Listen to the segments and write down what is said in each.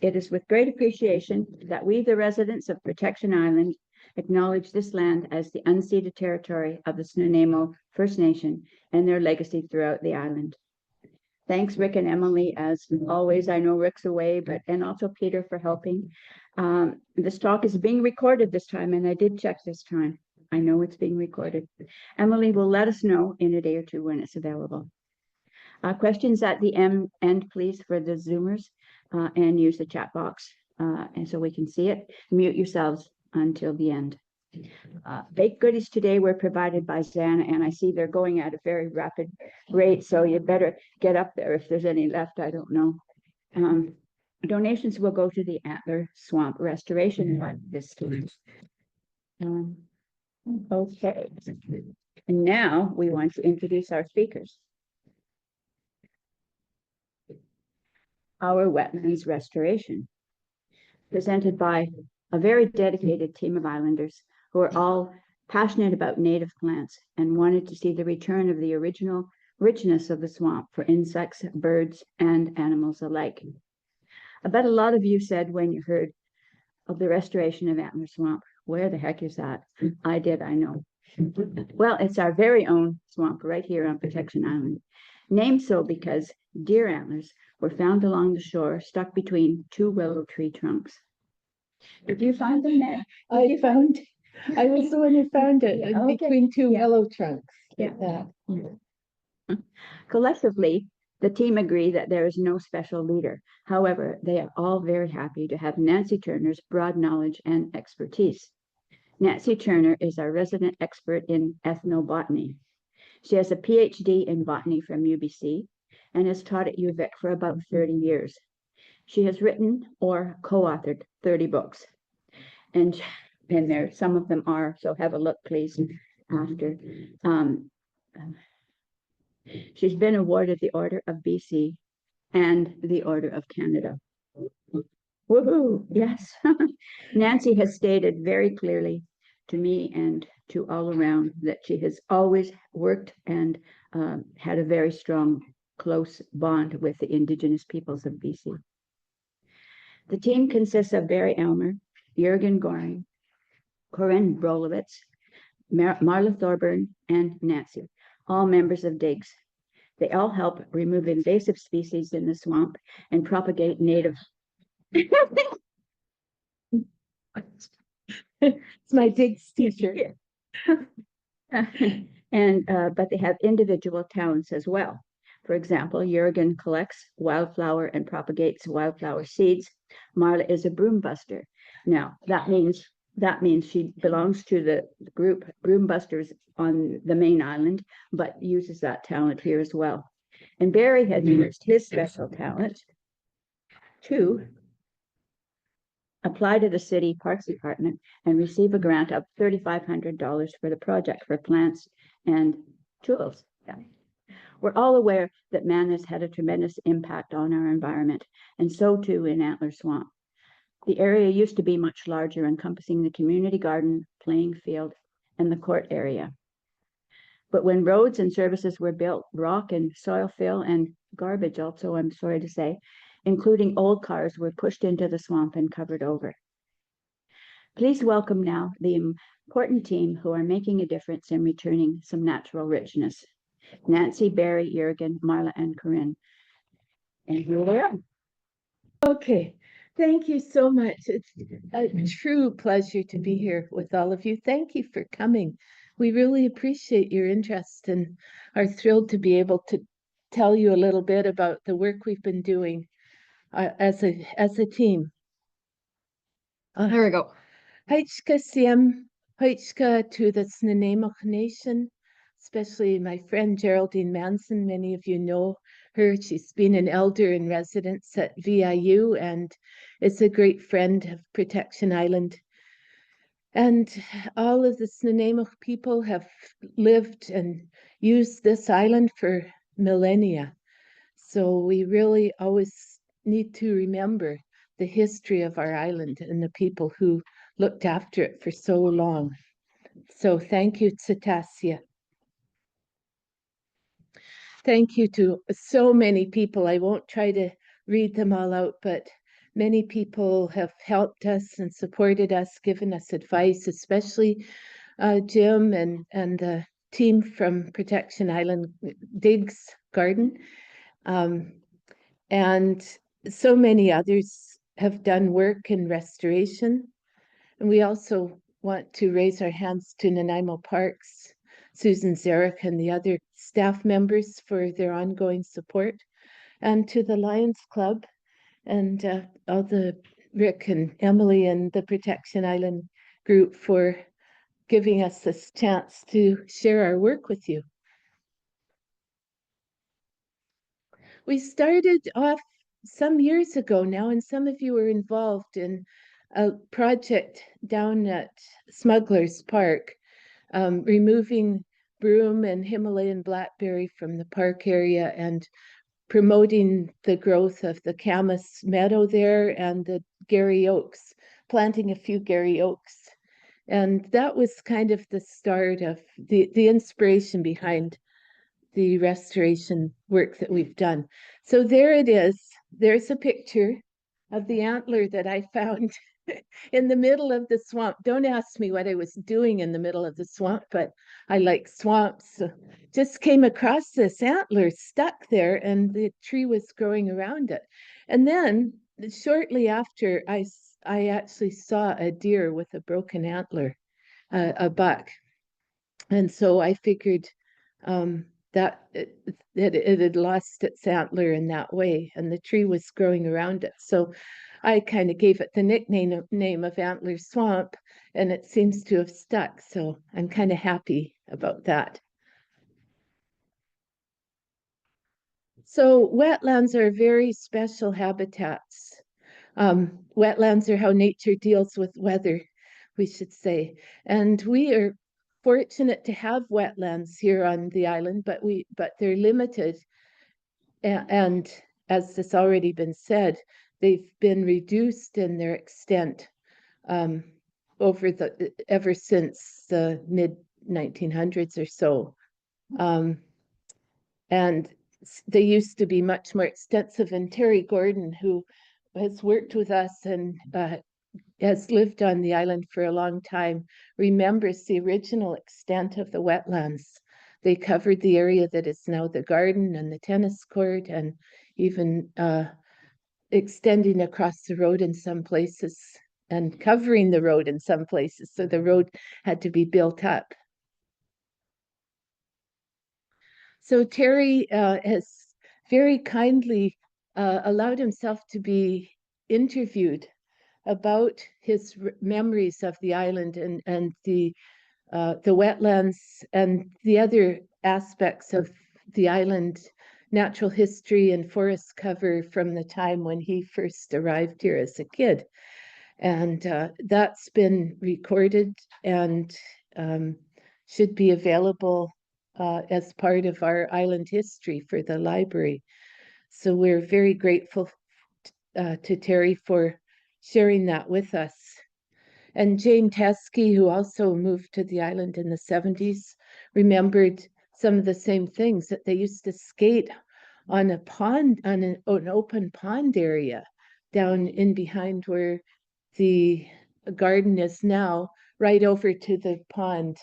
It is with great appreciation that we, the residents of Protection Island, acknowledge this land as the unceded territory of the Snuneymuxw First Nation and their legacy throughout the island. Thanks, Rick and Emily, as always. I know Rick's away, and also Peter for helping. This talk is being recorded this time, and I did check this time. I know it's being recorded. Emily will let us know in a day or two when it's available. Questions at the end, please, for the Zoomers, and use the chat box, and so we can see it. Mute yourselves until the end. Baked goodies today were provided by Zana, and I see they're going at a very rapid rate, so you better get up there if there's any left. I don't know. Donations will go to the Antler Swamp Restoration Fund this time. Okay, and now we want to introduce our speakers. Our Wetlands Restoration, presented by a very dedicated team of islanders who are all passionate about native plants and wanted to see the return of the original richness of the swamp for insects, birds, and animals alike. I bet a lot of you said when you heard of the restoration of Antler Swamp, where the heck is that? I did, I know. Well, it's our very own swamp right here on Protection Island, named so because deer antlers were found along the shore, stuck between two willow tree trunks. Did you find them there? I was the one who found it between two willow trunks. Yeah. Collectively, the team agree that there is no special leader. However, they are all very happy to have Nancy Turner's broad knowledge and expertise. Nancy Turner is our resident expert in ethnobotany. She has a PhD in botany from UBC and has taught at UVic for about 30 years. She has written or co-authored 30 books. And there, some of them are, so have a look, please, after. She's been awarded the Order of BC and the Order of Canada. Woohoo, yes. Nancy has stated very clearly to me and to all around that she has always worked and had a very strong, close bond with the Indigenous peoples of BC. The team consists of Barry Elmer, Jurgen Goering, Corinne Brolowitz, Marla Thorburn, and Nancy, all members of DIGS. They all help remove invasive species in the swamp and propagate native. It's my DIGS t-shirt. But they have individual talents as well. For example, Jurgen collects wildflower and propagates wildflower seeds. Marla is a broom buster. Now, that means she belongs to the group Broom Busters on the main island, but uses that talent here as well. And Barry has used his special talent to apply to the city Parks Department and receive a grant of $3,500 for the project for plants and tools. We're all aware that man has had a tremendous impact on our environment, and so too in Antler Swamp. The area used to be much larger, encompassing the community garden, playing field, and the court area. But when roads and services were built, rock and soil fill and garbage also, I'm sorry to say, including old cars, were pushed into the swamp and covered over. Please welcome now the important team who are making a difference in returning some natural richness. Nancy, Barry, Jurgen, Marla, and Corinne. And here they are. Okay. Thank you so much. It's a true pleasure to be here with all of you. Thank you for coming. We really appreciate your interest and are thrilled to be able to tell you a little bit about the work we've been doing as a team. Here we go. Haitska Siem, Haitska to the Snuneymuxw Nation, especially my friend Geraldine Manson. Many of you know her. She's been an elder in residence at VIU and is a great friend of Protection Island. And all of the Snuneymuxw people have lived and used this island for millennia. So we really always need to remember the history of our island and the people who looked after it for so long. So thank you, Tsatasia. Thank you to so many people. I won't try to read them all out, but Many people have helped us and supported us, given us advice, especially Jim and the team from Protection Island Diggs Garden. And so many others have done work in restoration. And we also want to raise our hands to Nanaimo Parks, Susan Zarek and the other staff members for their ongoing support, and to the Lions Club and all the Rick and Emily and the Protection Island group for giving us this chance to share our work with you. We started off some years ago now, and some of you were involved in a project down at Smugglers Park, removing broom and Himalayan blackberry from the park area and promoting the growth of the camas meadow there and the Gary oaks, planting a few Gary oaks. And that was kind of the start of the inspiration behind the restoration work that we've done. So there it is. There's a picture of the antler that I found in the middle of the swamp. Don't ask me what I was doing in the middle of the swamp, but I like swamps. So just came across this antler stuck there, and the tree was growing around it. And then shortly after, I actually saw a deer with a broken antler, a buck. And so I figured that it had lost its antler in that way, and the tree was growing around it. So I kind of gave it the nickname of Antler Swamp, and it seems to have stuck. So I'm kind of happy about that. So wetlands are very special habitats. Wetlands are how nature deals with weather, we should say. And we are fortunate to have wetlands here on the island, but they're limited. And as has already been said, they've been reduced in their extent ever since the mid 1900s or so. And they used to be much more extensive. And Terry Gordon, who has worked with us and has lived on the island for a long time, remembers the original extent of the wetlands. They covered the area that is now the garden and the tennis court, and even extending across the road in some places and covering the road in some places. So the road had to be built up. So Terry has very kindly allowed himself to be interviewed about his memories of the island and the wetlands and the other aspects of the island natural history and forest cover from the time when he first arrived here as a kid. And that's been recorded and should be available as part of our island history for the library. So we're very grateful to Terry for sharing that with us. And Jane Teskey, who also moved to the island in the 70s, remembered some of the same things, that they used to skate on a pond, on an open pond area down in behind where the garden is now, right over to the pond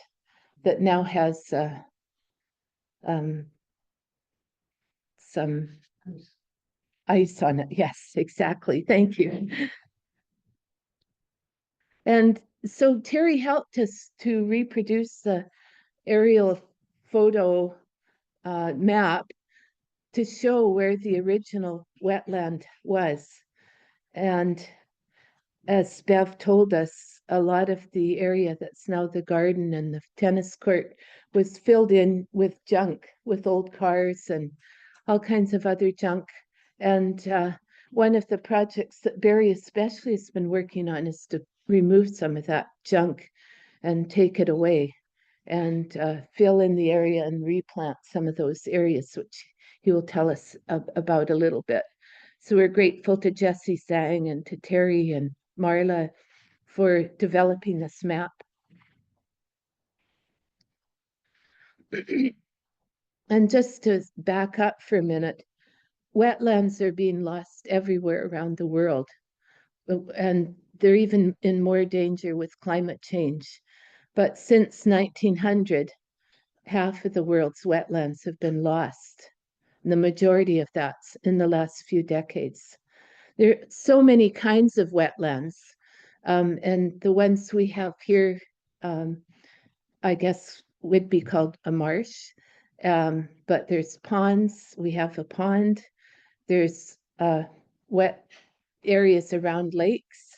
that now has some ice on it. Yes, exactly. Thank you. And so Terry helped us to reproduce the aerial photo map to show where the original wetland was. And as Bev told us, a lot of the area that's now the garden and the tennis court was filled in with junk, with old cars and all kinds of other junk. And one of the projects that Barry especially has been working on is to remove some of that junk and take it away and fill in the area and replant some of those areas, which he will tell us about a little bit. So we're grateful to Jesse Sang and to Terry and Marla for developing this map. And just to back up for a minute, wetlands are being lost everywhere around the world. and they're even in more danger with climate change. But since 1900, half of the world's wetlands have been lost. And the majority of that's in the last few decades. There are so many kinds of wetlands, and the ones we have here, I guess, would be called a marsh. But there's ponds. We have a pond. There's wet areas around lakes.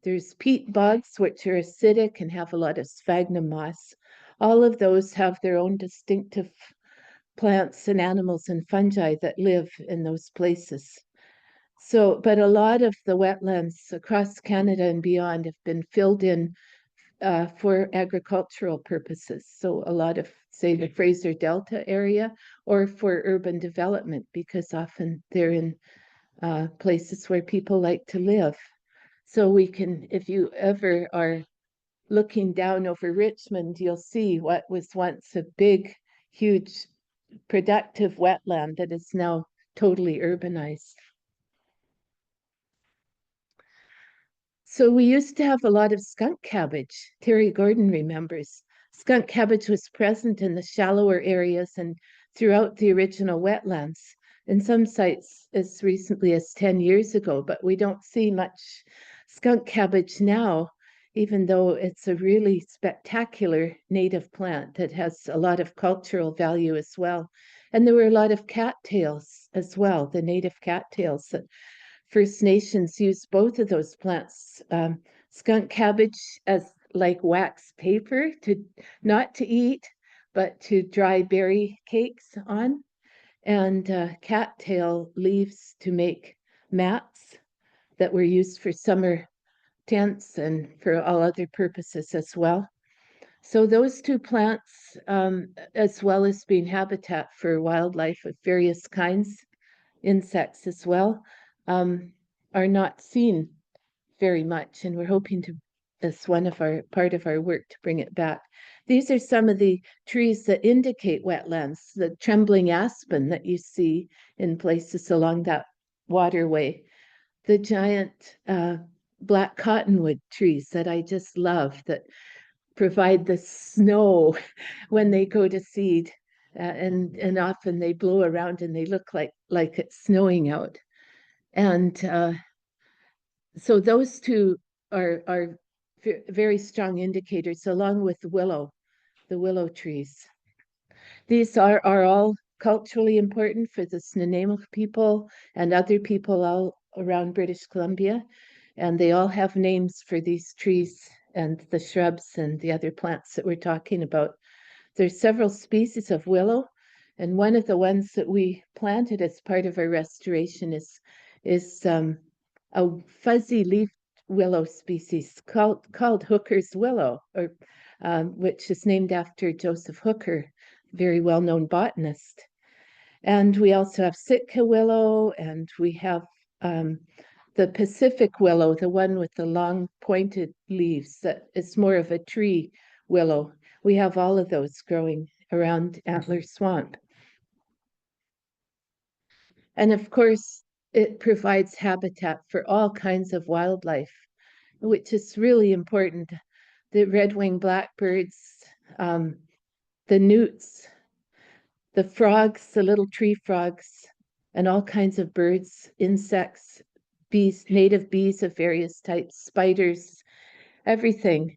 There's peat bogs, which are acidic and have a lot of sphagnum moss. All of those have their own distinctive plants and animals and fungi that live in those places. So, but a lot of the wetlands across Canada and beyond have been filled in for agricultural purposes. So a lot of, say, the Fraser Delta area, or for urban development, because often they're in places where people like to live. So we can, if you ever are looking down over Richmond, you'll see what was once a big, huge, productive wetland that is now totally urbanized. So we used to have a lot of skunk cabbage. Terry Gordon remembers. Skunk cabbage was present in the shallower areas and throughout the original wetlands. In some sites as recently as 10 years ago, but we don't see much skunk cabbage now, even though it's a really spectacular native plant that has a lot of cultural value as well. And there were a lot of cattails as well, the native cattails that First Nations use both of those plants. Skunk cabbage as like wax paper, to not to eat, but to dry berry cakes on, and cattail leaves to make mats that were used for summer tents and for all other purposes as well. So those two plants, as well as being habitat for wildlife of various kinds, insects as well, are not seen very much, and we're hoping to, as one of our part of our work, to bring it back. These are some of the trees that indicate wetlands, the trembling aspen that you see in places along that waterway, the giant black cottonwood trees that I just love, that provide the snow when they go to seed, and often they blow around and they look like it's snowing out. And so those two are very strong indicators, along with the willow trees. These are all culturally important for the Snuneymuxw people and other people all around British Columbia, and they all have names for these trees and the shrubs and the other plants that we're talking about. There's several species of willow, and one of the ones that we planted as part of our restoration is a fuzzy leaf willow species called Hooker's willow, or which is named after Joseph Hooker, very well-known botanist. And we also have Sitka willow, and we have the Pacific willow, the one with the long pointed leaves that is more of a tree willow. We have all of those growing around Antler Swamp. And of course, it provides habitat for all kinds of wildlife, which is really important. The red-winged blackbirds, the newts, the frogs, the little tree frogs, and all kinds of birds, insects, bees, native bees of various types, spiders, everything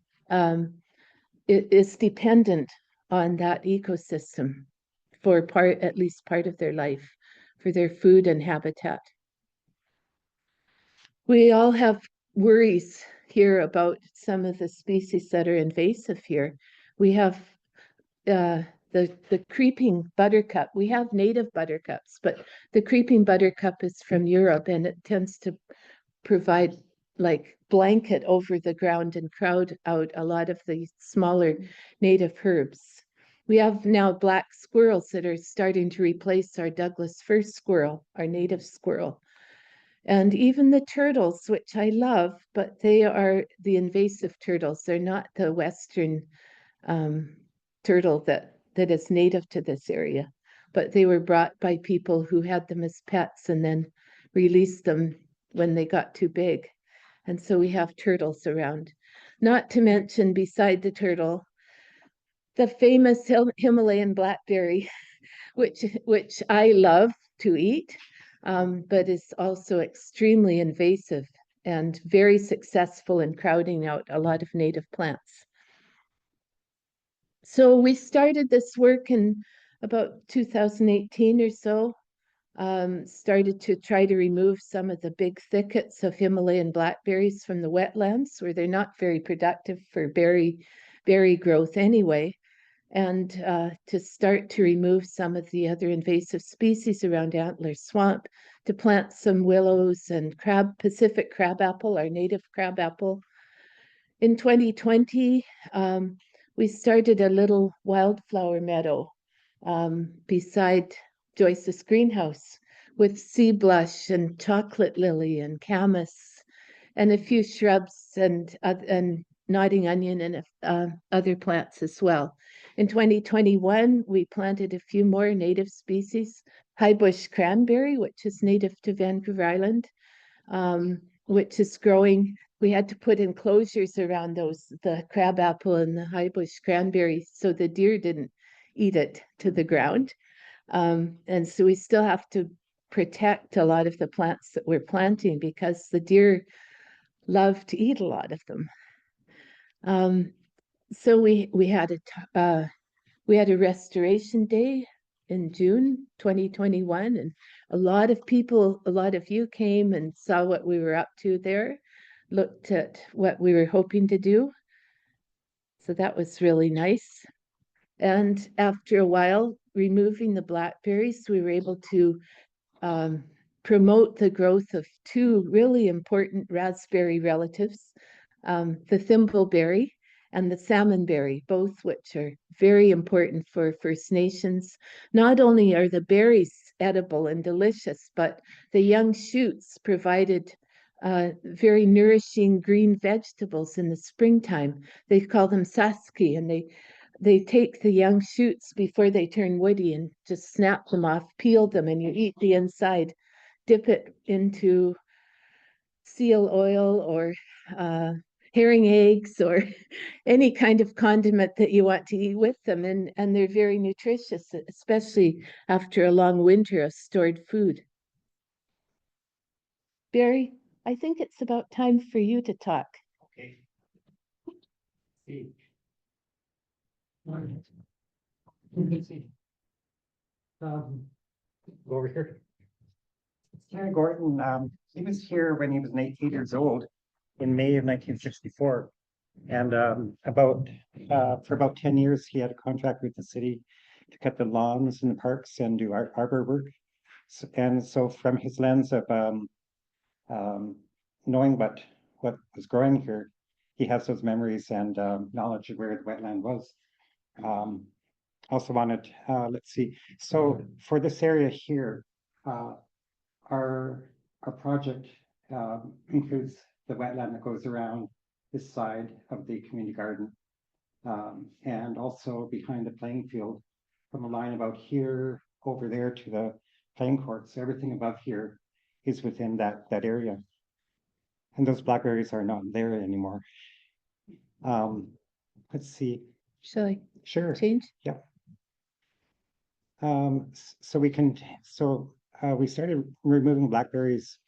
it is dependent on that ecosystem for at least part of their life, for their food and habitat. We all have worries here about some of the species that are invasive here. We have the creeping buttercup. We have native buttercups, but the creeping buttercup is from Europe, and it tends to provide like blanket over the ground and crowd out a lot of the smaller native herbs. We have now black squirrels that are starting to replace our Douglas fir squirrel, our native squirrel. And even the turtles, which I love, but they are the invasive turtles. They're not the Western turtle that is native to this area, but they were brought by people who had them as pets and then released them when they got too big. And so we have turtles around. Not to mention, beside the turtle, the famous Himalayan blackberry, which I love to eat, but is also extremely invasive and very successful in crowding out a lot of native plants. So we started this work in about 2018 or so, started to try to remove some of the big thickets of Himalayan blackberries from the wetlands, where they're not very productive for berry growth anyway, and to start to remove some of the other invasive species around Antler Swamp, to plant some willows and Pacific crabapple, our native crabapple. In 2020, we started a little wildflower meadow beside Joyce's greenhouse with sea blush and chocolate lily and camas and a few shrubs and nodding onion and other plants as well. In 2021, we planted a few more native species, high bush cranberry, which is native to Vancouver Island, which is growing. We had to put enclosures around those, the crabapple and the high bush cranberry, so the deer didn't eat it to the ground. And so we still have to protect a lot of the plants that we're planting because the deer love to eat a lot of them. So we had a restoration day in June 2021, and a lot of you came and saw what we were up to there, looked at what we were hoping to do. So that was really nice. And after a while, removing the blackberries, we were able to promote the growth of two really important raspberry relatives, the thimbleberry and the salmonberry, both which are very important for First Nations. Not only are the berries edible and delicious, but the young shoots provided very nourishing green vegetables in the springtime. They call them saski, and they take the young shoots before they turn woody and just snap them off, peel them, and you eat the inside, dip it into seal oil or herring eggs or any kind of condiment that you want to eat with them. And they're very nutritious, especially after a long winter of stored food. Barry, I think it's about time for you to talk. Okay. See. See. Go over here. Jurgen Goering, he was here when he was 8 years old in May of 1964. And for about 10 years, he had a contract with the city to cut the lawns in the parks and do arbor work. And so from his lens of knowing what was growing here, he has those memories and knowledge of where the wetland was. Also wanted, let's see. So for this area here, our project includes the wetland that goes around this side of the community garden, and also behind the playing field, from a line about here over there to the playing courts. Everything above here is within that area, and those blackberries are not there anymore. Let's see. Shall I Sure. change? Yeah. So we started removing blackberries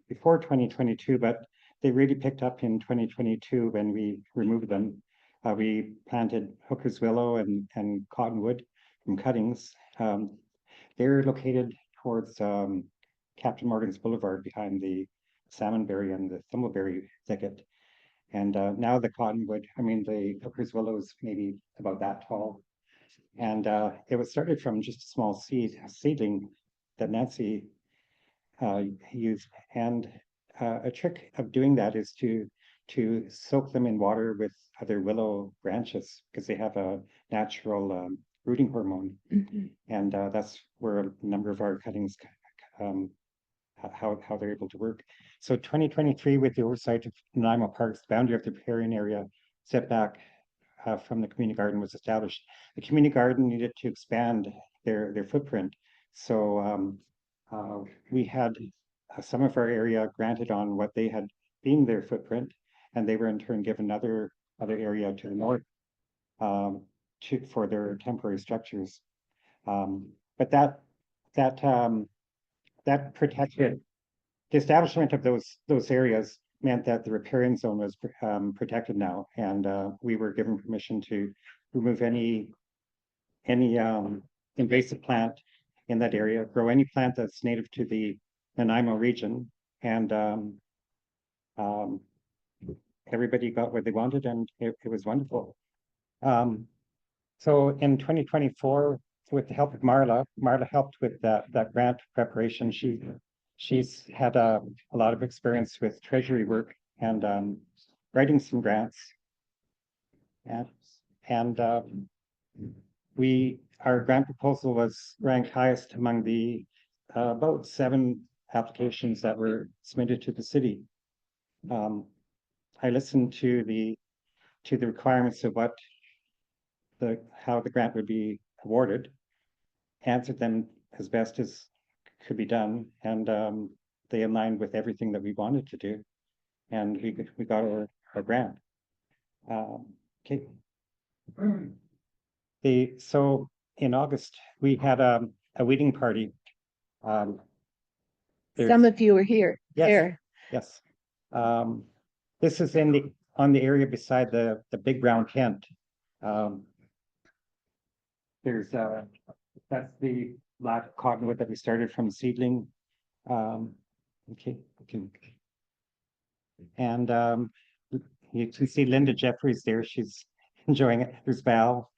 before 2022, but they really picked up in 2022 when we removed them. We planted hooker's willow and cottonwood from cuttings. They're located towards Captain Morgan's Boulevard behind the salmonberry and the thimbleberry thicket. And now the cottonwood, the hooker's willow is maybe about that tall. And it was started from just a small seedling that Nancy used. And a trick of doing that is to soak them in water with other willow branches, because they have a natural rooting hormone. Mm-hmm. And that's where a number of our cuttings, how they're able to work. So 2023, with the oversight of Nanaimo Parks, the boundary of the riparian area setback from the community garden was established. The community garden needed to expand their footprint. So we had some of our area granted on what they had being their footprint, and they were in turn given other area to the north for their temporary structures. But that protected the establishment of those areas meant that the riparian zone was protected now, and we were given permission to remove any invasive plant in that area, grow any plant that's native to the Nanaimo region, and everybody got what they wanted, and it was wonderful. So in 2024, with the help of Marla helped with that grant preparation. She's had a lot of experience with treasury work and writing some grants. And our grant proposal was ranked highest among the about 7 applications that were submitted to the city. I listened to the requirements of how the grant would be awarded, answered them as best as could be done, and they aligned with everything that we wanted to do, and we got our grant. Okay. So in August we had a weeding party. Some of you are here. Yes. There. Yes. This is on the area beside the big brown tent. That's the black cottonwood that we started from seedling. Okay. And you can see Linda Jeffries there. She's enjoying it. There's Val.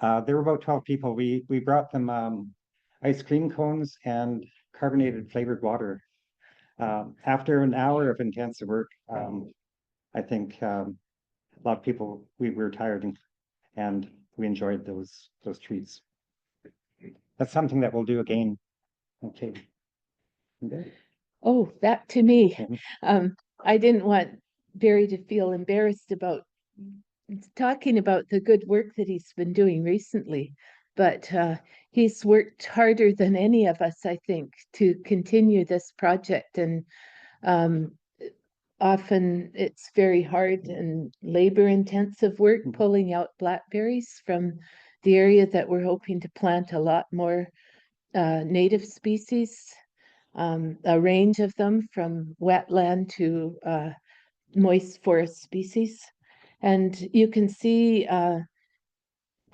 There were about 12 people. We brought them ice cream cones and carbonated flavored water. After an hour of intensive work, I think a lot of people, we were tired and we enjoyed those treats. That's something that we'll do again. Okay. Oh, back to me. Mhm. I didn't want Barry to feel embarrassed about talking about the good work that he's been doing recently, but he's worked harder than any of us, I think, to continue this project. And often it's very hard and labor-intensive work pulling out blackberries from the area that we're hoping to plant a lot more native species, a range of them from wetland to moist forest species. And you can see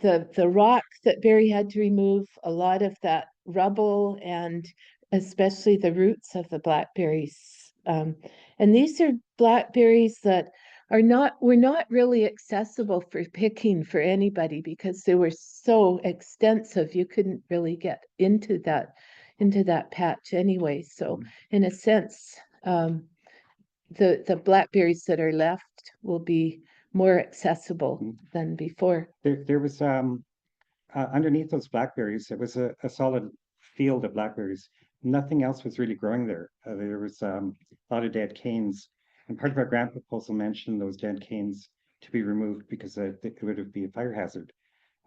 the rock that Barry had to remove, a lot of that rubble, and especially the roots of the blackberries. And these are blackberries that were not really accessible for picking for anybody because they were so extensive. You couldn't really get into that patch anyway. So in a sense, the blackberries that are left will be more accessible than before. There was underneath those blackberries, it was a solid field of blackberries. Nothing else was really growing there. There was a lot of dead canes, and part of our grant proposal mentioned those dead canes to be removed because it would be a fire hazard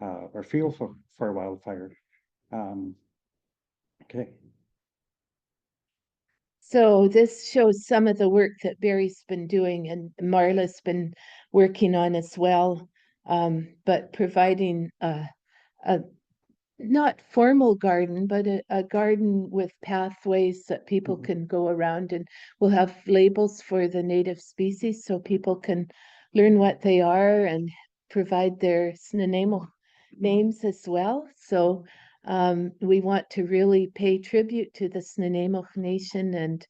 or fuel for a wildfire. Okay. So this shows some of the work that Barry's been doing and Marla's been working on as well, but providing a not formal garden, but a garden with pathways that people can go around, and we'll have labels for the native species so people can learn what they are and provide their Snuneymuxw names as well. So we want to really pay tribute to the Snuneymuxw Nation and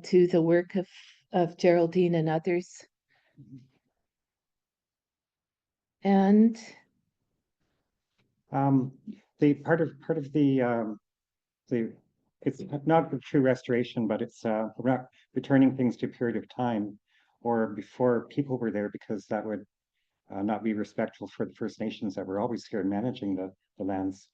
to the work of Geraldine and others. And the part of the it's not a true restoration, but it's returning things to a period of time or before people were there, because that would not be respectful for the First Nations that were always here managing the lands.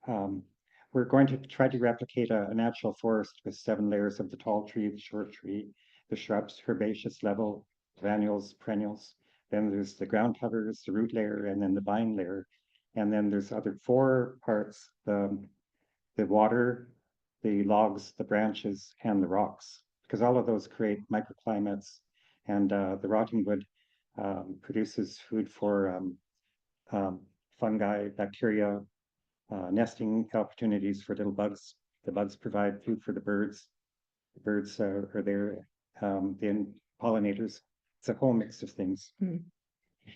We're going to try to replicate a natural forest with 7 layers of the tall tree, the short tree, the shrubs, herbaceous level, annuals, perennials. Then there's the ground covers, the root layer, and then the vine layer. And then there's other 4 parts, the water, the logs, the branches, and the rocks, because all of those create microclimates And the rotting wood produces food for fungi, bacteria, nesting opportunities for little bugs. The bugs provide food for the birds. The birds are there, the pollinators. It's a whole mix of things. Mm.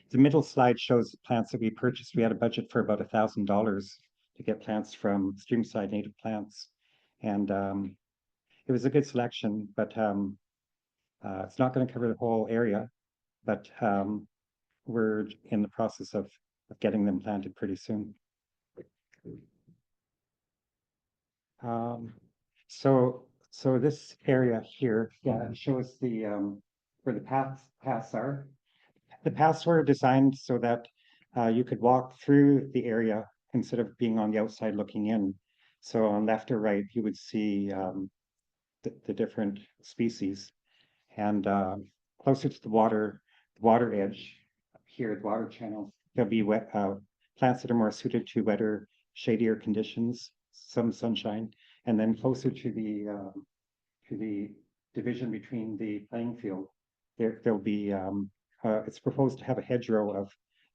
The middle slide shows the plants that we purchased. We had a budget for about $1,000 to get plants from streamside native plants. And it was a good selection, but it's not going to cover the whole area. But we're in the process of getting them planted pretty soon. So this area here shows the where the paths are. The paths were designed so that you could walk through the area instead of being on the outside looking in. So on left or right, you would see the different species. And closer to the water edge, here, the water channel, there'll be plants that are more suited to wetter, shadier conditions, some sunshine. And then closer to the division between the playing field, there'll be it's proposed to have a hedgerow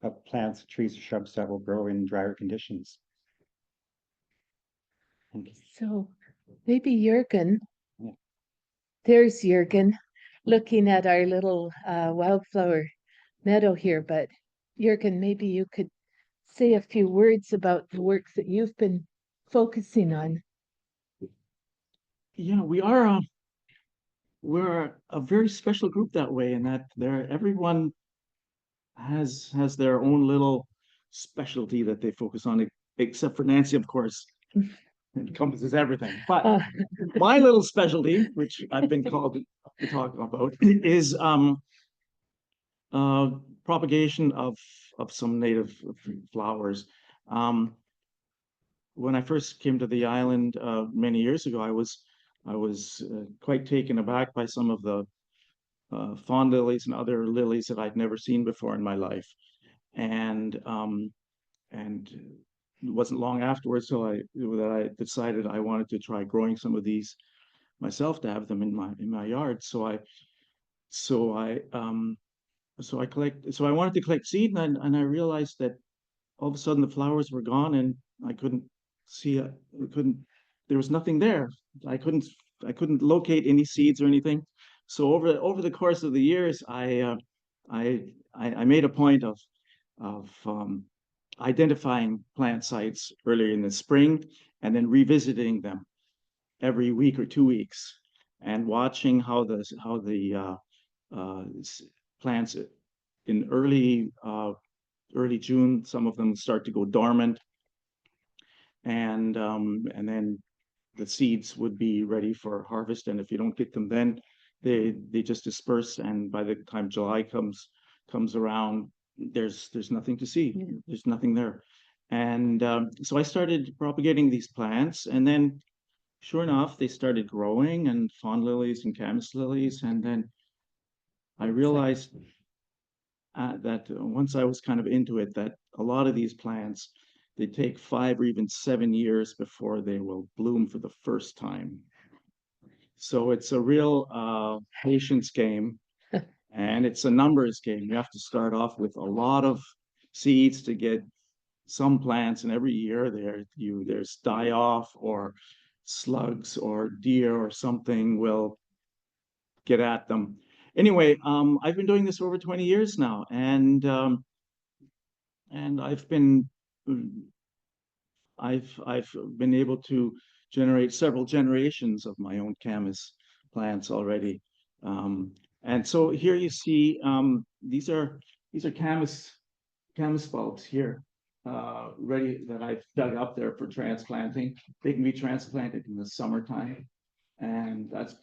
of plants, trees, or shrubs that will grow in drier conditions. So maybe Jurgen, Yeah. there's Jurgen, looking at our little wildflower meadow here. But Jurgen, maybe you could say a few words about the work that you've been focusing on. Yeah, we're a very special group that way, in that everyone has their own little specialty that they focus on, except for Nancy, of course. It encompasses everything. But my little specialty, which I've been called to talk about, is propagation of some native flowers. When I first came to the island many years ago, I was quite taken aback by some of the fawn lilies and other lilies that I'd never seen before in my life, and it wasn't long afterwards that I decided I wanted to try growing some of these myself to have them in my yard. So I wanted to collect seed, and I realized that all of a sudden the flowers were gone, and I couldn't see it. There was nothing there. I couldn't locate any seeds or anything. So over the course of the years, I made a point of identifying plant sites earlier in the spring, and then revisiting them every week or 2 weeks, and watching how the plants in early June, some of them start to go dormant, and then the seeds would be ready for harvest. And if you don't get them then, they just disperse, and by the time July comes around, there's nothing to see. Yeah. There's nothing there. And so I started propagating these plants, and then sure enough, they started growing, and fawn lilies and camas lilies. And then I realized that once I was kind of into it, that a lot of these plants, they take 5 or even 7 years before they will bloom for the first time. So it's a real patience game, and it's a numbers game. You have to start off with a lot of seeds to get some plants, and every year there's die off, or slugs or deer or something will get at them. Anyway, I've been doing this over 20 years now, and I've been able to generate several generations of my own camas plants already. And so here you see these are camas bulbs here, ready, that I've dug up there for transplanting. They can be transplanted in the summertime, and that's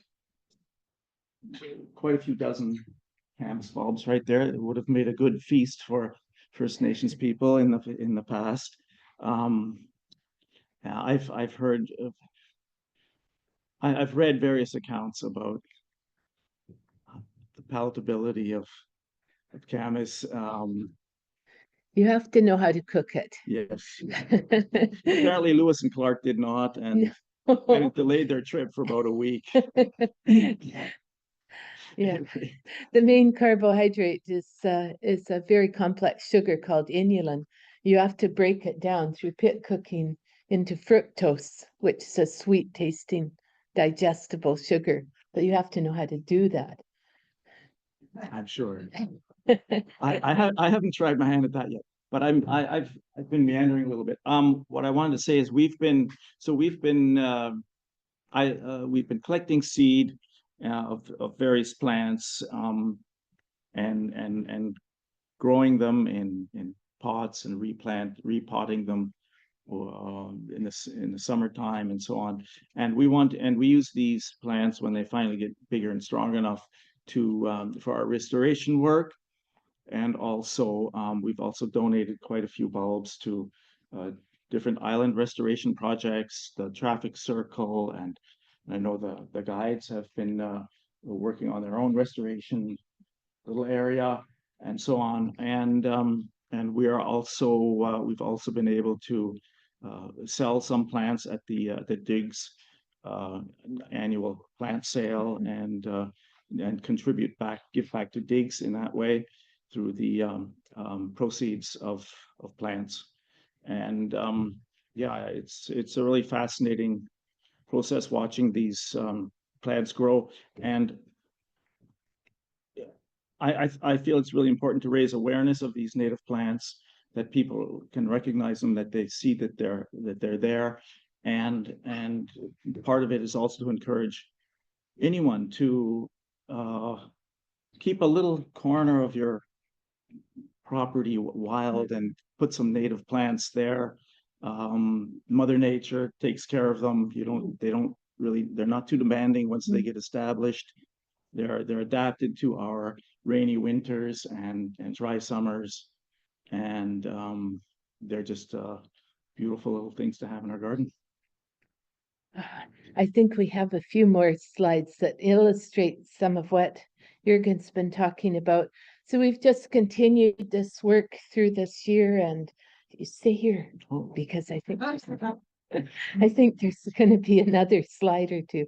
quite a few dozen camas bulbs right there. It would have made a good feast for First Nations people in the past. I've read various accounts about the palatability of camas. You have to know how to cook it. Yes. Apparently Lewis and Clark did not, and it delayed their trip for about a week. Yeah. The main carbohydrate is a very complex sugar called inulin. You have to break it down through pit cooking into fructose, which is a sweet tasting digestible sugar, but you have to know how to do that. I'm sure. I haven't tried my hand at that yet, but I've been meandering a little bit. What I wanted to say is we've been collecting seed of various plants, and growing them in pots and repotting them in the summertime and so on. And we use these plants when they finally get bigger and strong enough to for our restoration work. And also we've also donated quite a few bulbs to different island restoration projects, the traffic circle, and I know the guides have been working on their own restoration little area and so on. And we are also we've also been able to sell some plants at the digs annual plant sale, and give back to digs in that way through the proceeds of plants. And yeah, it's a really fascinating process watching these plants grow. And I feel it's really important to raise awareness of these native plants, that people can recognize them, that they see that they're there. And part of it is also to encourage anyone to keep a little corner of your property wild and put some native plants there. Mother Nature takes care of them. They're not too demanding once they get established. They're adapted to our rainy winters and dry summers, and they're just beautiful little things to have in our garden. I think we have a few more slides that illustrate some of what Jurgen's been talking about. So we've just continued this work through this year, and you stay here because I think there's going to be another slide or two.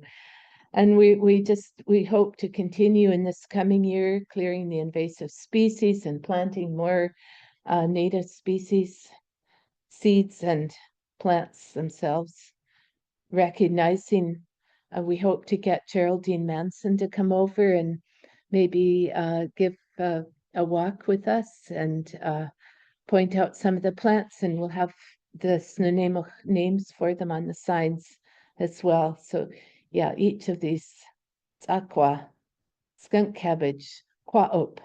And we hope to continue in this coming year, clearing the invasive species and planting more native species, seeds and plants themselves. Recognizing, we hope to get Geraldine Manson to come over and maybe give a walk with us and point out some of the plants, and we'll have the Snuneymuxw names for them on the signs as well. So yeah, each of these, aqua, skunk cabbage, quaop,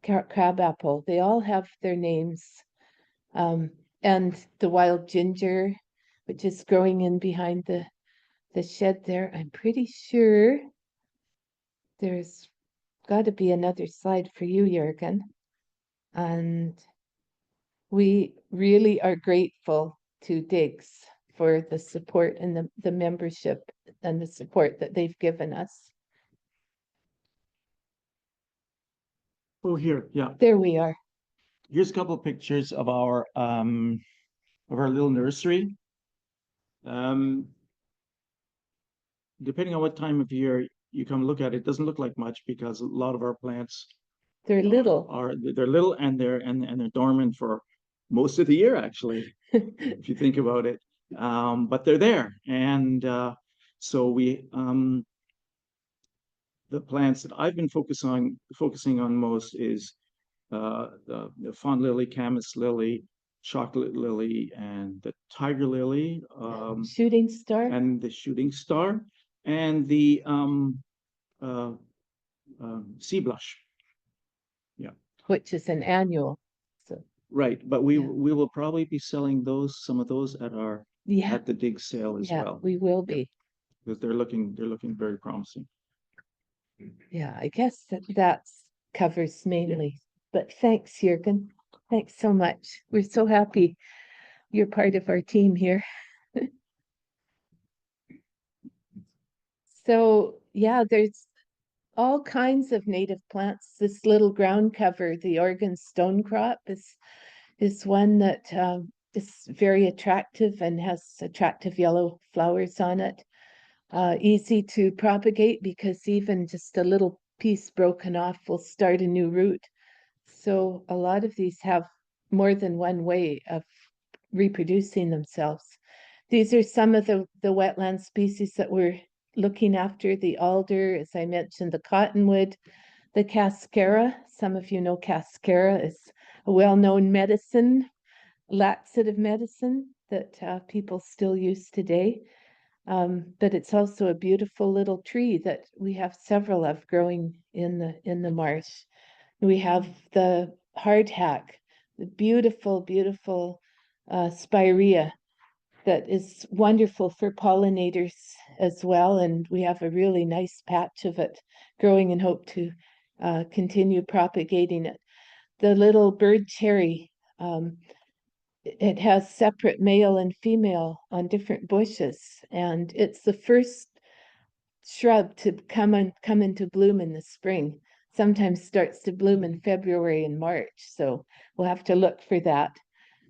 crabapple, they all have their names. And the wild ginger, which is growing in behind the shed there. I'm pretty sure there's got to be another slide for you, Jurgen. And we really are grateful to Digs for the support and the membership and the support that they've given us. Oh, here, yeah. There we are. Here's a couple of pictures of our little nursery. Depending on what time of year you come look at it, doesn't look like much because a lot of our plants They're little. They're little, and they're dormant for most of the year, actually, if you think about it. But they're there, and so we the plants that I've been focusing on most is the fawn lily, camas lily, chocolate lily, and the tiger lily, Shooting star. and the shooting star, and the sea blush. Yeah, which is an annual. So right. But we Yeah. will probably be selling some of those at the dig sale as well, we will be. because they're looking very promising. Yeah, I guess that's covers mainly. But thanks, Jurgen. Thanks so much. We're so happy you're part of our team here. So yeah, there's all kinds of native plants. This little ground cover, the Oregon stonecrop, is one that is very attractive and has attractive yellow flowers on it. Easy to propagate because even just a little piece broken off will start a new root. So a lot of these have more than one way of reproducing themselves. These are some of the wetland species that we're looking after: the alder, as I mentioned, the cottonwood, the cascara. Some of you know cascara is a well-known medicine, laxative medicine that people still use today. But it's also a beautiful little tree that we have several of growing in the marsh. We have the hardhack, the beautiful, beautiful spirea that is wonderful for pollinators as well. And we have a really nice patch of it growing and hope to continue propagating it. The little bird cherry, it has separate male and female on different bushes, and it's the first shrub to come into bloom in the spring. Sometimes starts to bloom in February and March, so we'll have to look for that.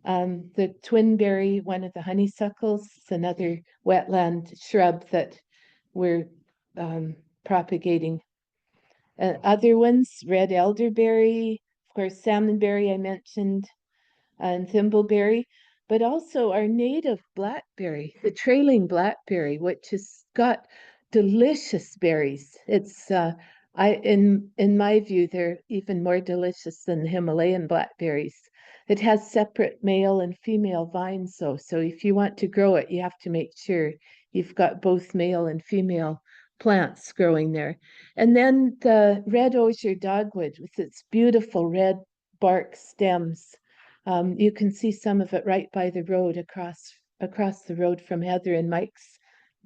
The twinberry, one of the honeysuckles, is another wetland shrub that we're propagating. Other ones, red elderberry, of course, salmonberry I mentioned, and thimbleberry, but also our native blackberry, the trailing blackberry, which has got delicious berries. It's in my view, they're even more delicious than the Himalayan blackberries. It has separate male and female vines, though. So if you want to grow it, you have to make sure you've got both male and female plants growing there. And then the red osier dogwood with its beautiful red bark stems. You can see some of it right by the road across the road from Heather and Mike's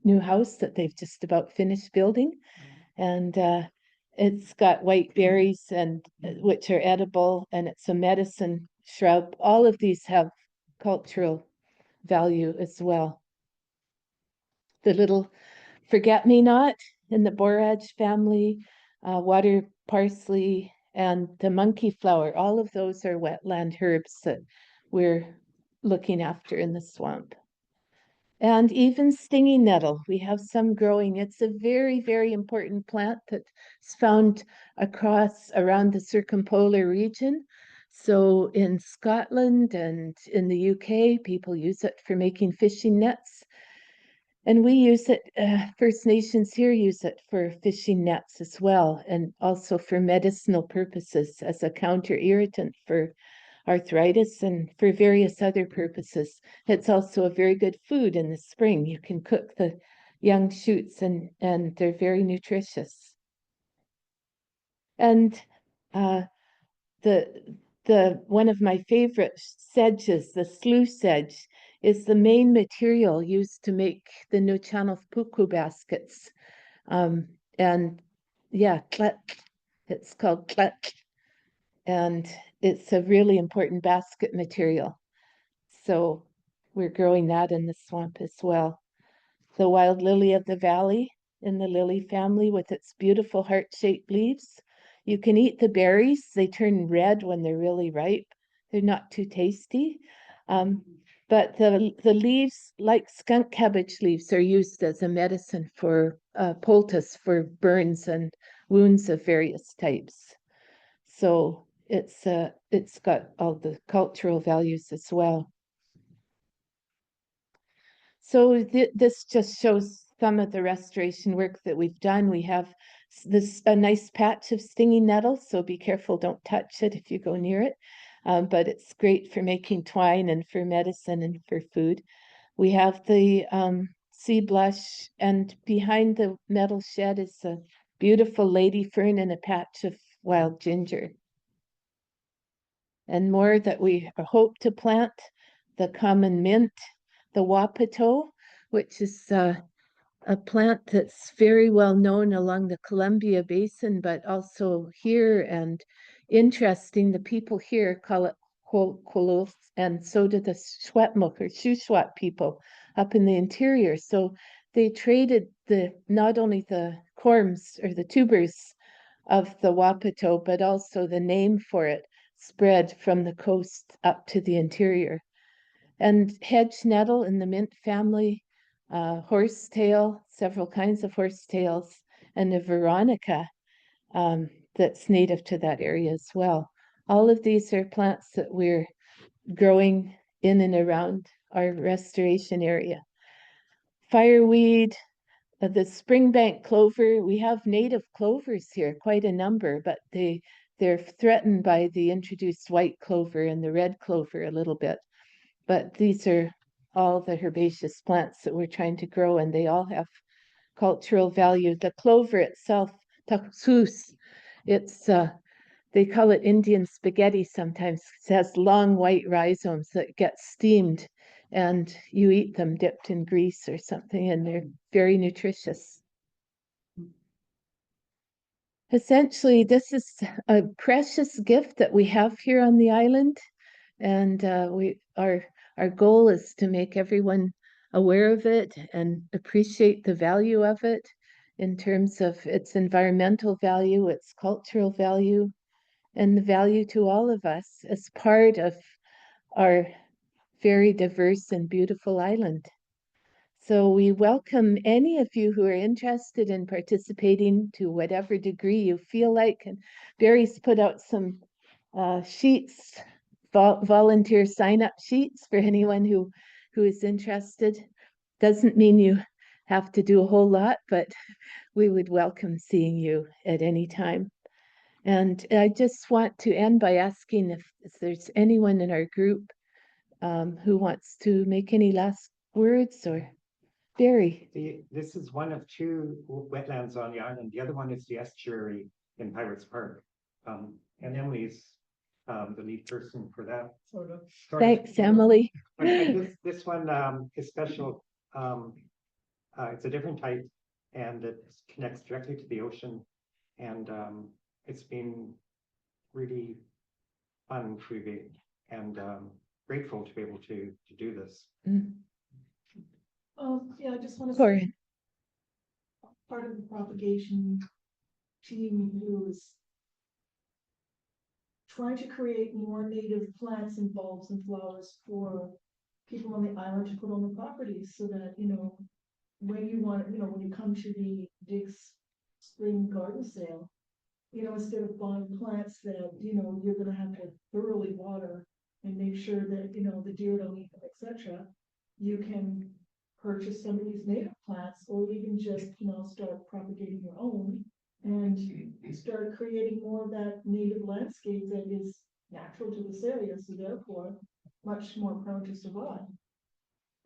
new house that they've just about finished building. And it's got white berries and which are edible, and it's a medicine shrub. All of these have cultural value as well. The little forget-me-not in the borage family, water parsley, and the monkey flower, all of those are wetland herbs that we're looking after in the swamp. And even stinging nettle, we have some growing. It's a very, very important plant that's found around the circumpolar region. So in Scotland and in the UK, people use it for making fishing nets. And we use it, First Nations here use it for fishing nets as well, and also for medicinal purposes as a counter irritant for arthritis and for various other purposes. It's also a very good food in the spring. You can cook the young shoots and they're very nutritious. And the one of my favorite sedges, the slough sedge, is the main material used to make the Nuchanov puku baskets. And yeah, it's called klet. And it's a really important basket material. So we're growing that in the swamp as well. The wild lily of the valley in the lily family with its beautiful heart-shaped leaves. You can eat the berries. They turn red when they're really ripe. They're not too tasty. But the leaves, like skunk cabbage leaves, are used as a medicine for poultice for burns and wounds of various types. So it's got all the cultural values as well. So this just shows some of the restoration work that we've done. We have a nice patch of stinging nettle, so be careful, don't touch it if you go near it. But it's great for making twine and for medicine and for food. We have the sea blush, and behind the metal shed is a beautiful lady fern and a patch of wild ginger. And more that we hope to plant: the common mint, the wapato, which is a plant that's very well known along the Columbia Basin, but also here, and interesting, the people here call it kolos, and so do the Shwetmuk or Shuswap people up in the interior. So they traded not only the corms or the tubers of the wapato, but also the name for it spread from the coast up to the interior. And hedge nettle in the mint family, horsetail, several kinds of horsetails, and the veronica. that's native to that area as well. All of these are plants that we're growing in and around our restoration area. Fireweed, the springbank clover, we have native clovers here, quite a number, but they're threatened by the introduced white clover and the red clover a little bit. But these are all the herbaceous plants that we're trying to grow, and they all have cultural value. The clover itself, taxus, it's they call it Indian spaghetti sometimes. It has long white rhizomes that get steamed, and you eat them dipped in grease or something, and they're very nutritious. Essentially, this is a precious gift that we have here on the island, and our goal is to make everyone aware of it and appreciate the value of it in terms of its environmental value, its cultural value, and the value to all of us as part of our very diverse and beautiful island. So we welcome any of you who are interested in participating to whatever degree you feel like. And Barry's put out some sheets, volunteer sign-up sheets for anyone who is interested. Doesn't mean you have to do a whole lot, but we would welcome seeing you at any time. And I just want to end by asking if there's anyone in our group who wants to make any last words, or Barry. This is one of two wetlands on the island. The other one is the estuary in Pirates Park. And Emily's the lead person for that. Sort of. Thanks, Emily. But this one is special. It's a different type, and it connects directly to the ocean. And it's been really fun to be, and grateful to be able to do this. Yeah, I just want to Corin. say part of the propagation team who is trying to create more native plants and bulbs and flowers for people on the island to put on the properties, so that, you know, when you want, you know, when you come to the Diggs spring garden sale, you know, instead of buying plants that, you know, you're gonna have to thoroughly water and make sure that, you know, the deer don't eat them, etc., you can purchase some of these native plants, or even just, you know, start propagating your own and start creating more of that native landscape that is natural to this area, so therefore much more prone to survive.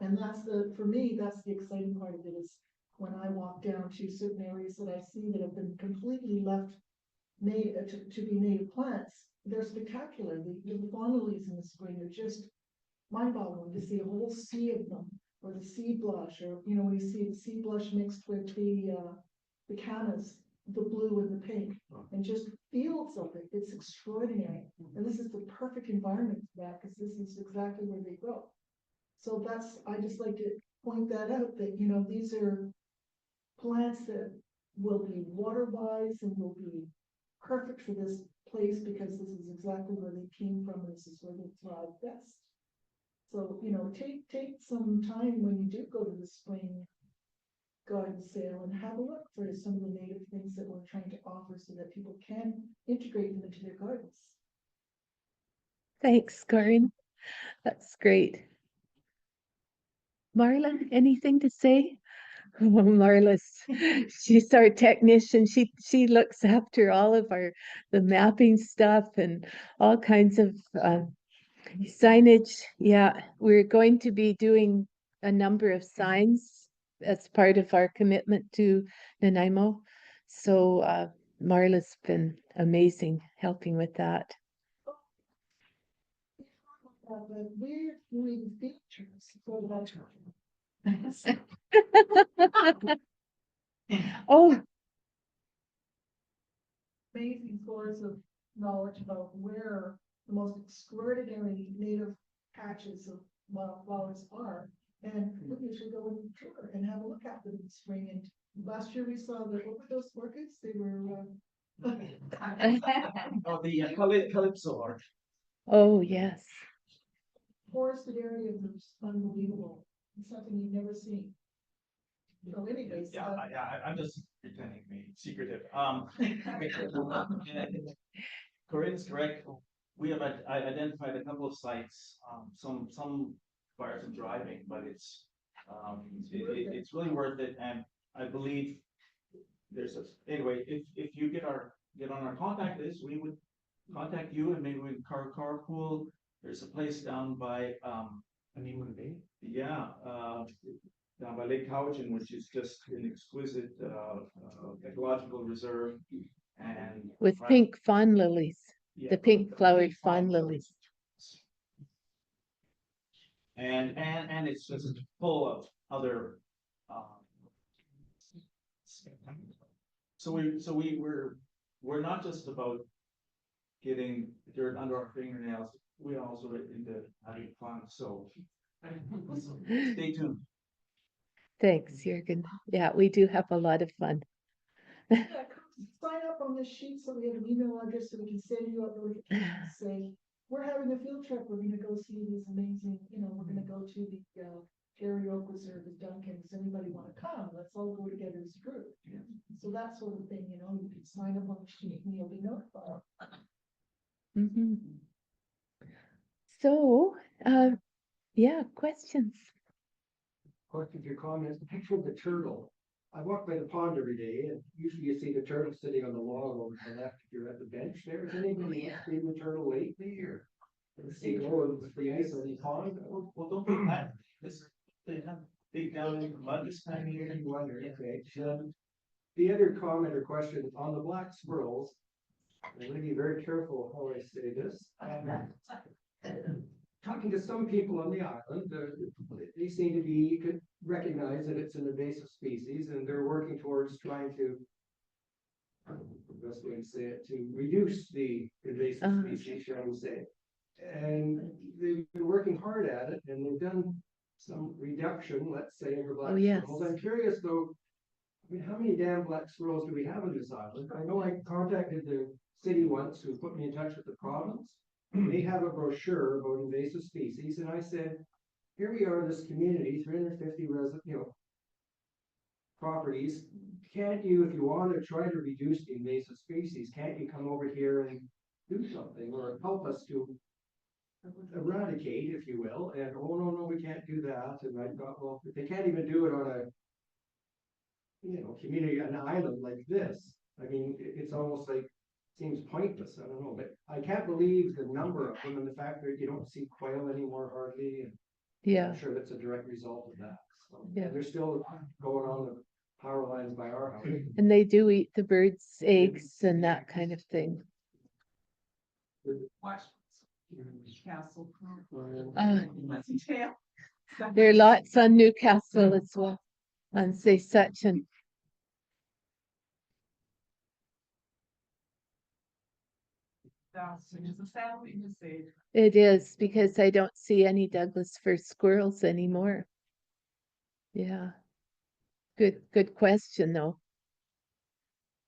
And that's for me, that's the exciting part of it, is when I walk down to certain areas that I see that have been completely left native to be native plants. They're spectacular. The fauna lilies in the spring are just mind-boggling to see a whole sea of them, or the sea blush, or, you know, when you see the sea blush mixed with the cannas, the blue and the pink, and just fields of it. It's extraordinary. And this is the perfect environment for that, because this is exactly where they grow. So I just like to point that out, that, you know, these are plants that will be water-wise and will be perfect for this place, because this is exactly where they came from. This is where they thrive best. So, you know, take some time when you do go to the spring garden sale and have a look for some of the native things that we're trying to offer, so that people can integrate them into their gardens. Thanks, Corin. That's great. Marla, anything to say? Oh, Marla's, she's our technician. She looks after all of the mapping stuff and all kinds of signage. Yeah, we're going to be doing a number of signs as part of our commitment to Nanaimo. So Marla's been amazing helping with that. But we're doing features for that. Oh, Amazing source of knowledge about where the most extraordinary native patches of wildflowers are. And we usually go and tour and have a look at them in the spring. And last year we saw what were those orchids? They were Oh, the Calypso art. oh yes. forested area that's unbelievable. It's something you've never seen. So anyways, I'm just pretending to be secretive. Corinne's correct. We have identified a couple of sites, some require some driving, but it's really worth it. And I believe anyway, if you get on our contact list, we would contact you and maybe we can carpool. There's a place down by, Honeymoon Bay? Yeah, down by Lake Cowichan, which is just an exquisite, ecological reserve and. With pink fawn lilies, Yeah. the pink flowered fawn lilies. And it's just full of other, we're not just about getting dirt under our fingernails, we also into having fun, so stay tuned. Thanks, Jurgen. Yeah, we do have a lot of fun. yeah, sign up on this sheet so we have an email address so we can send you a notification to say, we're having a field trip, we're gonna go see these amazing, we're gonna go to the Gary Oak Reserve with Duncan, does anybody wanna come? Let's all go together as a group. Yeah. So that sort of thing, you can sign up on the sheet and you'll be notified. Mhm. So, yeah, questions? Questions or comments, the picture of the turtle. I walk by the pond every day and usually you see the turtle sitting on the log over to the left if you're at the bench there. Has anybody seen the turtle lately or? See the ice on the pond? Well, don't be mad. They have dig down in the mud this time of year. You wonder, okay. The other comment or question on the black squirrels, I'm going to be very careful how I say this. Talking to some people on the island, they seem to could recognize that it's an invasive species and they're working towards trying to, the best way to say it, to reduce the invasive species, shall we say. And they've been working hard at it and they've done some reduction, let's say, of the black squirrels. I'm curious though, I mean, how many damn black squirrels do we have on this island? I know I contacted the city once who put me in touch with the province. They have a brochure about invasive species, and I said, here we are, this community, 350 properties. Can't you, if you want to try to reduce the invasive species, can't you come over here and do something or help us to eradicate, if you will? And oh no, we can't do that. And I thought, well, if they can't even do it on a community, an island like this, I mean, it's almost like seems pointless. I don't know, but I can't believe the number of them and the fact that you don't see quail anymore hardly. And Yeah. I'm sure that's a direct result of that. So, Yeah. they're still going on the power lines by our house. And they do eat the birds' eggs and that kind of thing. Castle. There are lots on Newcastle as well, on say such and. It is because I don't see any Douglas fir squirrels anymore. Yeah. Good question though.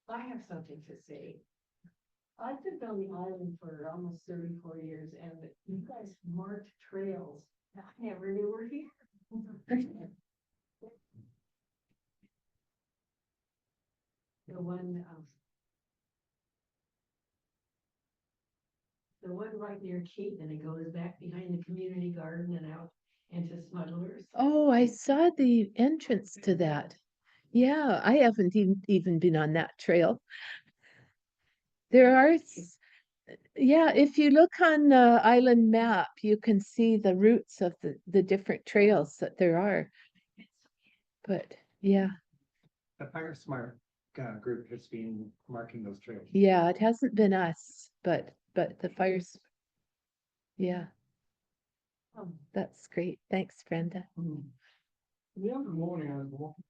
I have something to say. I've lived on the island for almost 34 years and you guys marked trails that I never knew were here. The one right near Keaton, and it goes back behind the community garden and out into Smugglers. Oh, I saw the entrance to that. Yeah, I haven't even been on that trail. There are, yeah, if you look on the island map, you can see the routes of the different trails that there are. But yeah. The Fire Smart group has been marking those trails. Yeah, it hasn't been us, but the fires. Yeah. That's great. Thanks, Brenda. The other morning I was walking.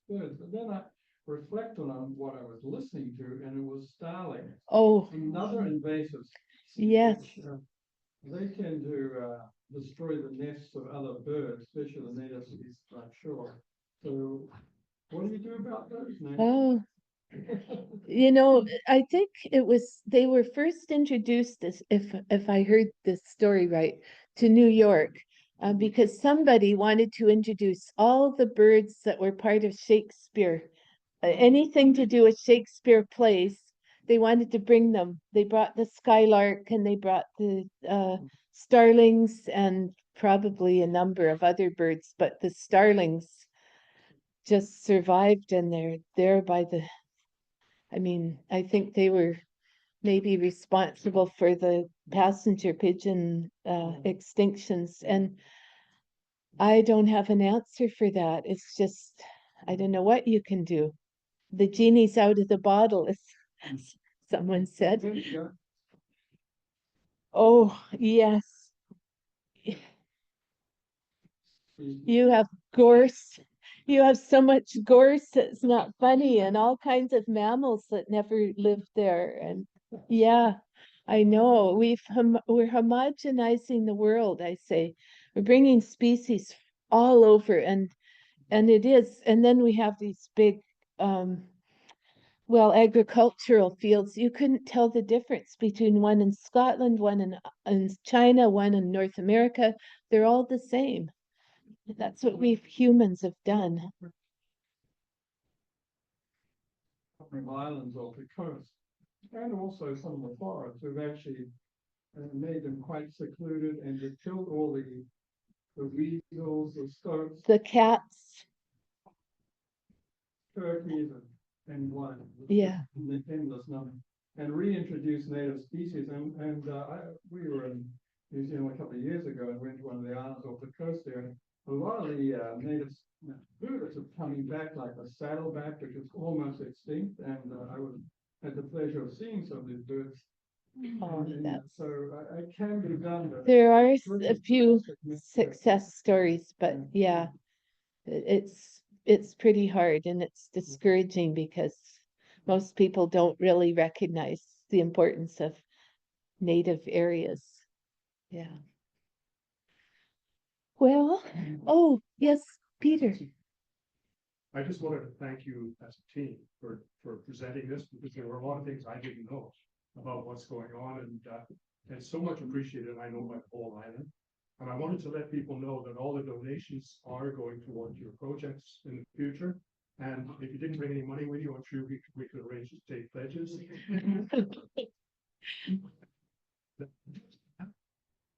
Good, but then I reflected on what I was listening to, and it was starling. Oh, Another invasive species. yes. They tend to destroy the nests of other birds, especially the native species, I'm sure. So what do you do about those now? Oh, You know, I think they were first introduced as, if I heard this story right, to New York. Because somebody wanted to introduce all the birds that were part of Shakespeare, anything to do with Shakespeare plays. They wanted to bring them. They brought the skylark and they brought the starlings and probably a number of other birds, but the starlings just survived, and they're there by the, I mean, I think they were maybe responsible for the passenger pigeon extinctions. And I don't have an answer for that. It's just, I don't know what you can do. The genie's out of the bottle, as someone said. Oh, yes. You have gorse. You have so much gorse, it's not funny, and all kinds of mammals that never lived there. And yeah, I know we're homogenizing the world, I say. We're bringing species all over, and it is. And then we have these big well, agricultural fields. You couldn't tell the difference between one in Scotland, one in China, one in North America. They're all the same. That's what we humans have done. From islands off the coast, and also some of the forests have actually made them quite secluded and have killed all the weasels, the stoats, The cats, turkeys, and one. yeah. The endless number, and reintroduce native species. We were in New Zealand a couple of years ago and went to one of the islands off the coast there. And a lot of the native birds are coming back, like the saddleback, which is almost extinct. And had the pleasure of seeing some of these birds. Oh, So it can be done. There are a few success stories, but yeah, it's pretty hard, and it's discouraging because most people don't really recognize the importance of native areas. Yeah. Well, oh, yes, Peter. I just wanted to thank you as a team for presenting this, because there were a lot of things I didn't know about what's going on, and it's so much appreciated. I know by the whole island. And I wanted to let people know that all the donations are going towards your projects in the future. And if you didn't bring any money with you, I'm sure we could arrange to take pledges.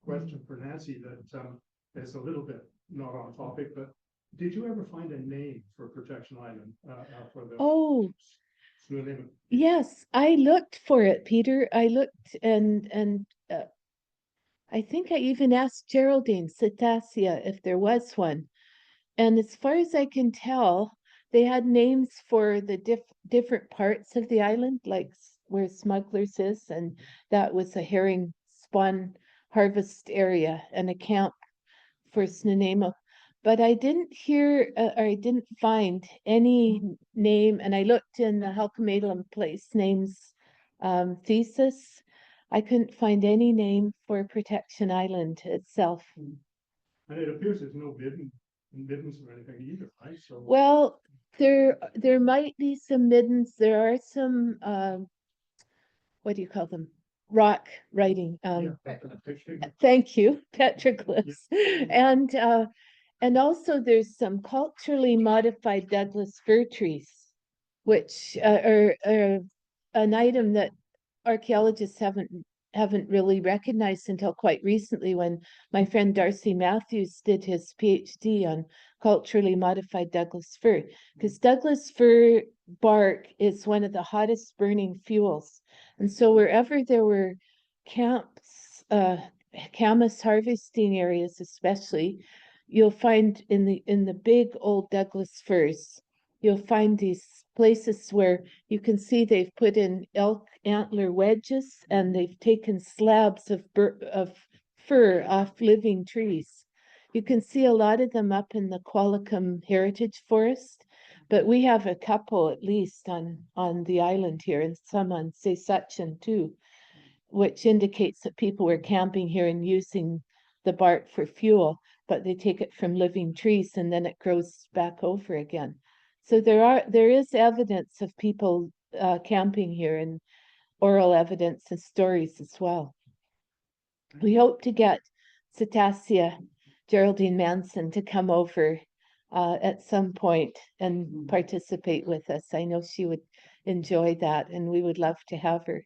Question for Nancy that is a little bit not on topic, but did you ever find a name for Protection Island for the? Oh, Name? yes, I looked for it, Peter. I looked, and I think I even asked Geraldine Cetaceae if there was one. And as far as I can tell, they had names for the different parts of the island, like where Smugglers is, and that was a herring spawn harvest area and a camp for Snuneymuxw. But I didn't hear, or I didn't find any name, and I looked in the Halkomelem place names thesis. I couldn't find any name for Protection Island itself. And it appears there's no middens or anything either, right? So Well, there might be some middens. There are some what do you call them? Rock writing. Thank you, petroglyphs. And also there's some culturally modified Douglas fir trees, which are an item that archaeologists haven't really recognized until quite recently, when my friend Darcy Matthews did his PhD on culturally modified Douglas fir, because Douglas fir bark is one of the hottest burning fuels. And so wherever there were camps, camas harvesting areas especially, you'll find in the big old Douglas firs, you'll find these places where you can see they've put in elk antler wedges, and they've taken slabs of fir off living trees. You can see a lot of them up in the Qualicum Heritage Forest, but we have a couple at least on the island here, and some on Sesatchin too, which indicates that people were camping here and using the bark for fuel, but they take it from living trees and then it grows back over again. So there is evidence of people camping here and oral evidence and stories as well. We hope to get Cetacean Geraldine Manson to come over at some point and participate with us. I know she would enjoy that, and we would love to have her.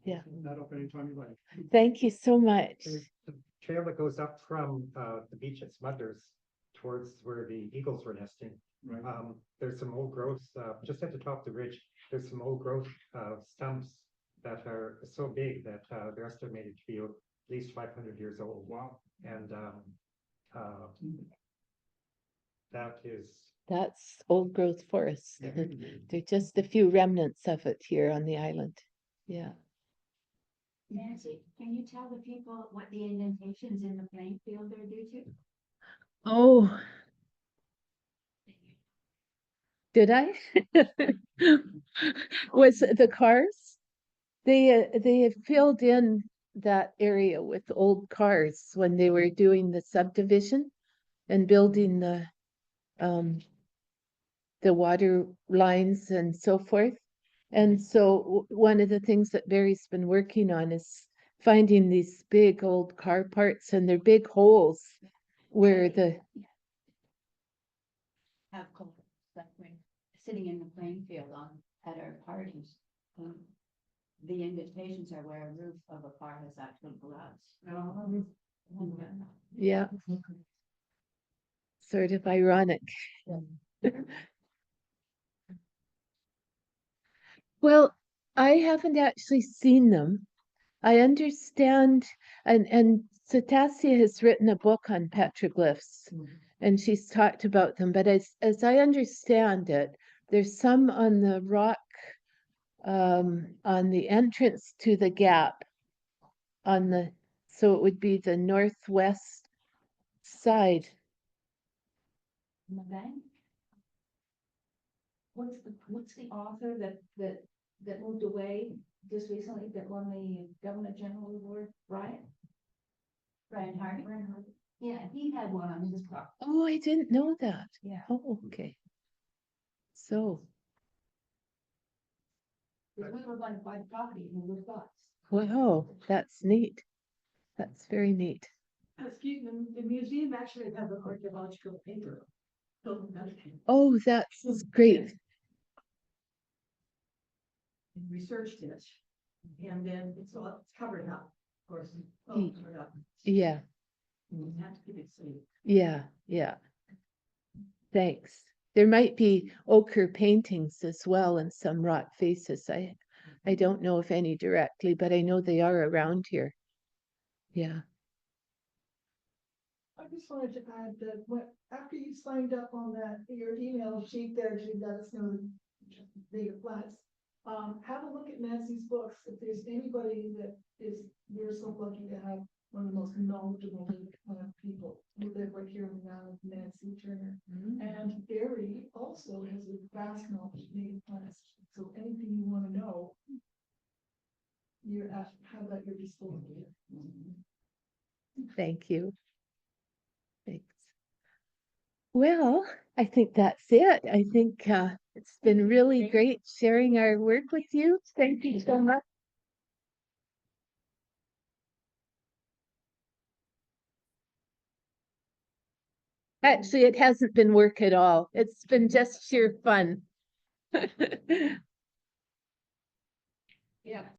Yeah. That up anytime you like. Thank you so much. There's the trail that goes up from the beach at Smugglers towards where the eagles were nesting. Right. There's some old growth, just at the top of the ridge, there's some old growth stumps that are so big that they're estimated to be at least 500 years old. Wow. And that is, That's old growth forest. Yeah. There are just a few remnants of it here on the island. Yeah. Nancy, can you tell the people what the indentations in the playing field are due to? Oh. Did I? Was it the cars? They had filled in that area with old cars when they were doing the subdivision and building the water lines and so forth. And so one of the things that Barry's been working on is finding these big old car parts, and they're big holes where the Have cold, like when sitting in the playing field at our parties. The indentations are where a roof of a car has actually collapsed. yeah, sort of ironic. Well, I haven't actually seen them. I understand, and Cetacean has written a book on petroglyphs, and she's talked about them, but as I understand it, there's some on the rock on the entrance to the gap so it would be the northwest side. What's the author that moved away just recently, that won the Governor General Award, Brian? Brian Hardy? Yeah, he had one on his property. Oh, I didn't know that. Yeah. Oh, okay. So, We were going to buy the property and we were thoughts. wow, that's neat. That's very neat. Excuse me, the museum actually has an archaeological paper. Oh, that's great. Researched it, and then it's covered up, of course. Ye- Covered up. Yeah, You have to keep it safe. yeah, yeah. Thanks. There might be ochre paintings as well and some rock faces. I don't know of any directly, but I know they are around here. Yeah. I just wanted to add that after you signed up on your email sheet there to let us know the flats, have a look at Nancy's books. If there's anybody we're so lucky to have one of the most knowledgeable people who live right here in the island, Nancy Turner. And Barry also has a vast knowledge of native plants. So anything you want to know, you have at your disposal. Thank you. Thanks. Well, I think that's it. I think it's been really great sharing our work with you. Thank you so much. Actually, it hasn't been work at all. It's been just sheer fun. Yeah.